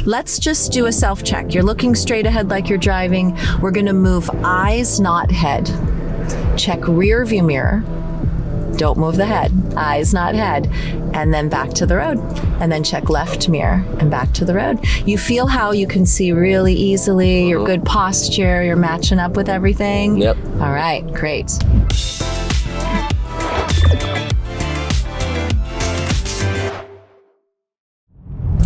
let's just do a self-check. You're looking straight ahead like you're driving. We're gonna move eyes, not head. Check rear view mirror. Don't move the head, eyes, not head, and then back to the road. And then check left mirror and back to the road. You feel how you can see really easily, your good posture, you're matching up with everything? Yep. All right, great.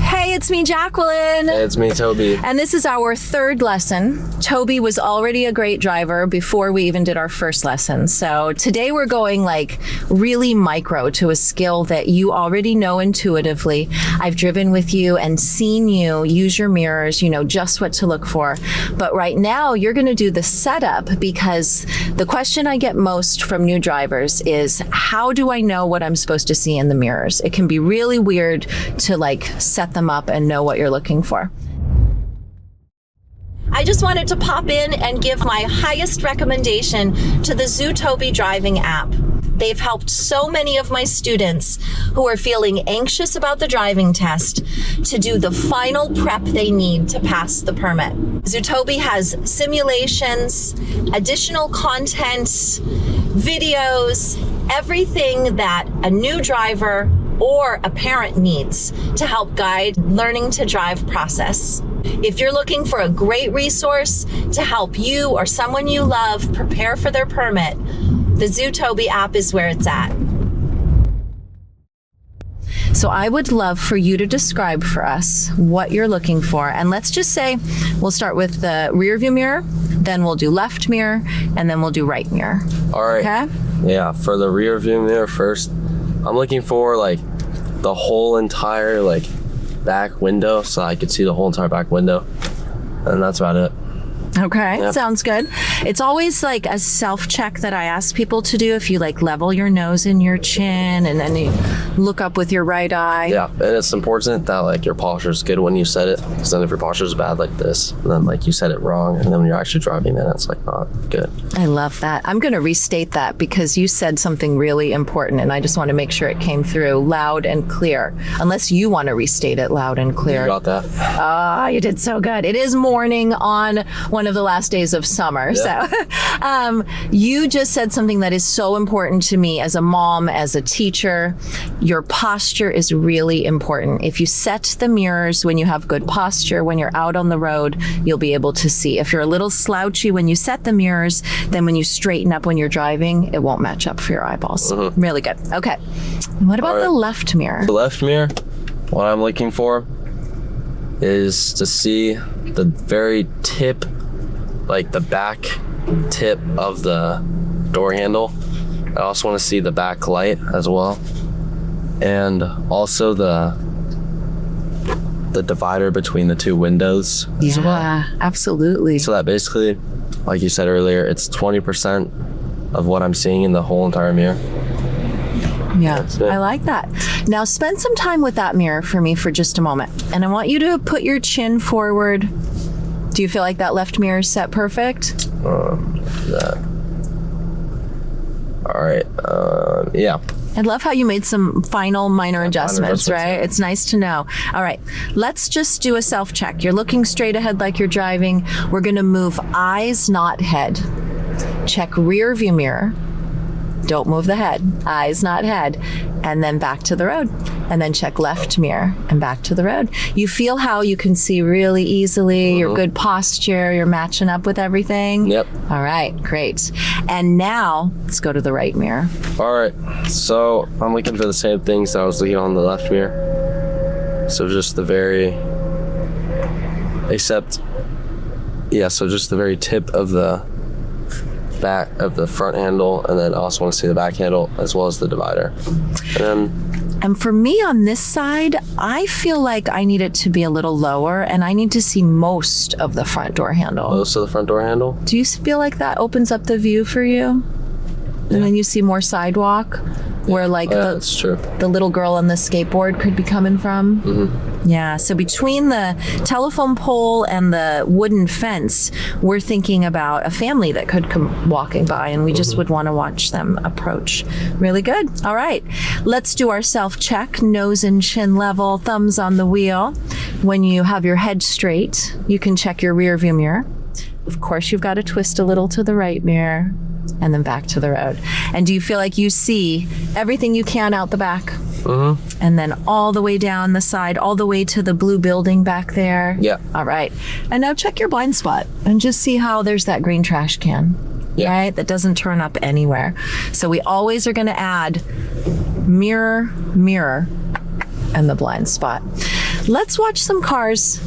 Hey, it's me, Jacqueline. Hey, it's me, Toby. And this is our third lesson. Toby was already a great driver before we even did our first lesson. So today we're going like really micro to a skill that you already know intuitively. I've driven with you and seen you use your mirrors, you know just what to look for. But right now you're gonna do the setup, because the question I get most from new drivers is, how do I know what I'm supposed to see in the mirrors? It can be really weird to like set them up and know what you're looking for. I just wanted to pop in and give my highest recommendation to the Zootopia driving app. They've helped so many of my students who are feeling anxious about the driving test to do the final prep they need to pass the permit. Zootopia has simulations, additional content, videos, everything that a new driver or a parent needs to help guide learning to drive process. If you're looking for a great resource to help you or someone you love prepare for their permit, the Zootopia app is where it's at. So I would love for you to describe for us what you're looking for. And let's just say we'll start with the rear view mirror, then we'll do left mirror, and then we'll do right mirror. All right. Okay? Yeah, for the rear view mirror first, I'm looking for like the whole entire like back window, so I could see the whole entire back window, and that's about it. Okay, Yep. Sounds good. It's always like a self-check that I ask people to do. If you like level your nose and your chin and then you look up with your right eye. Yeah, and it's important that like your posture is good when you set it, because then if your posture is bad like this, then like you set it wrong, and then when you're actually driving, then it's like not good. I love that. I'm going to restate that because you said something really important, and I just want to make sure it came through loud and clear. Unless you want to restate it loud and clear. You got that? Ah, you did so good. It is morning on one of the last days of summer. Yeah. So you just said something that is so important to me as a mom, as a teacher. Your posture is really important. If you set the mirrors when you have good posture, when you're out on the road, you'll be able to see. If you're a little slouchy when you set the mirrors, then when you straighten up when you're driving, it won't match up for your eyeballs. Really good. Okay. What about the left mirror? The left mirror, what I'm looking for is to see the very tip, like the back tip of the door handle. I also want to see the back light as well, and also the divider between the two windows as well. Yeah, absolutely. So that basically, like you said earlier, it's 20% of what I'm seeing in the whole entire mirror. Yeah, I like that. Now spend some time with that mirror for me for just a moment. And I want you to put your chin forward. Do you feel like that left mirror is set perfect? All right. Yeah. I love how you made some final minor adjustments, right? It's nice to know. All right, let's just do a self-check. You're looking straight ahead like you're driving. We're gonna move eyes, not head. Check rear view mirror. Don't move the head, eyes, not head, and then back to the road. And then check left mirror and back to the road. You feel how you can see really easily, your good posture, you're matching up with everything? Yep. All right, great. And now let's go to the right mirror. All right. So I'm looking for the same things that I was looking on the left mirror. So just the very, so just the very tip of the back of the front handle, and then I also want to see the back handle as well as the divider. And for me on this side, I feel like I need it to be a little lower, and I need to see most of the front door handle. Most of the front door handle? Do you feel like that opens up the view for you? Yeah. And then you see more sidewalk, where like that's true. The little girl on the skateboard could be coming from? Yeah, so between the telephone pole and the wooden fence, we're thinking about a family that could come walking by, and we just would want to watch them approach. Really good. All right, let's do our self-check, nose and chin level, thumbs on the wheel. When you have your head straight, you can check your rear view mirror. Of course, you've got to twist a little to the right mirror and then back to the road. And do you feel like you see everything you can out the back? And then all the way down the side, all the way to the blue building back there? Yeah. All right. And now check your blind spot and just see how there's that green trash can, right? That doesn't turn up anywhere. So we always are going to add mirror, mirror, and the blind spot. Let's watch some cars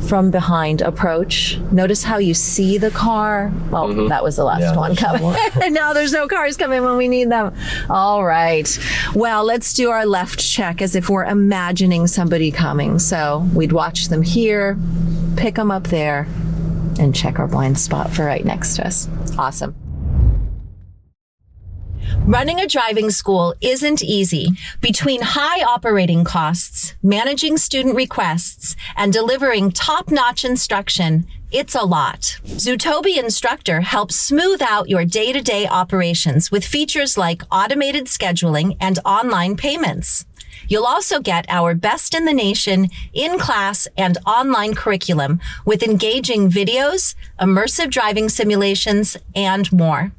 from behind approach. Notice how you see the car. Well, that was the last one coming. And now there's no cars coming when we need them. All right. Well, let's do our left check as if we're imagining somebody coming. So we'd watch them here, pick them up there, and check our blind spot for right next to us. Awesome. Running a driving school isn't easy. Between high operating costs, managing student requests, and delivering top-notch instruction, it's a lot. Zootobi Instructor helps smooth out your day-to-day operations with features like automated scheduling and online payments. You'll also get our best in the nation in-class and online curriculum with engaging videos, immersive driving simulations, and more.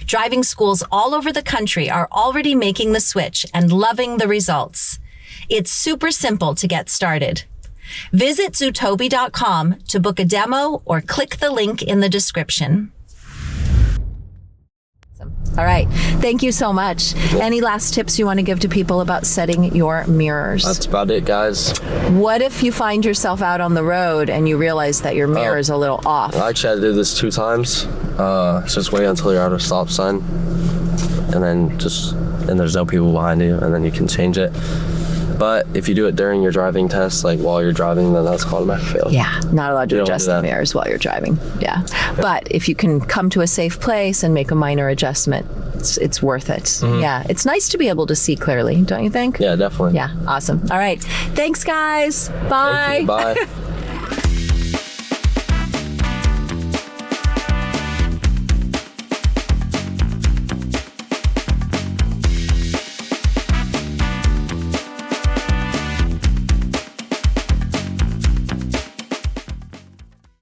Driving schools all over the country are already making the switch and loving the results. It's super simple to get started. Visit zootobi.com to book a demo or click the link in the description. All right. Thank you so much. Any last tips you want to give to people about setting your mirrors? That's about it, guys. What if you find yourself out on the road and you realize that your mirror is a little off? I actually had to do this 2 times. Just wait until you're at a stop sign, and then there's no people behind you, and then you can change it. But if you do it during your driving test, like while you're driving, then that's called a fail. Yeah, not allowed to adjust the mirrors while you're driving. Yeah. But if you can come to a safe place and make a minor adjustment, it's worth it. Yeah, it's nice to be able to see clearly, don't you think? Yeah, definitely. Yeah, awesome. All right. Thanks, guys. Bye. Thank you. Bye.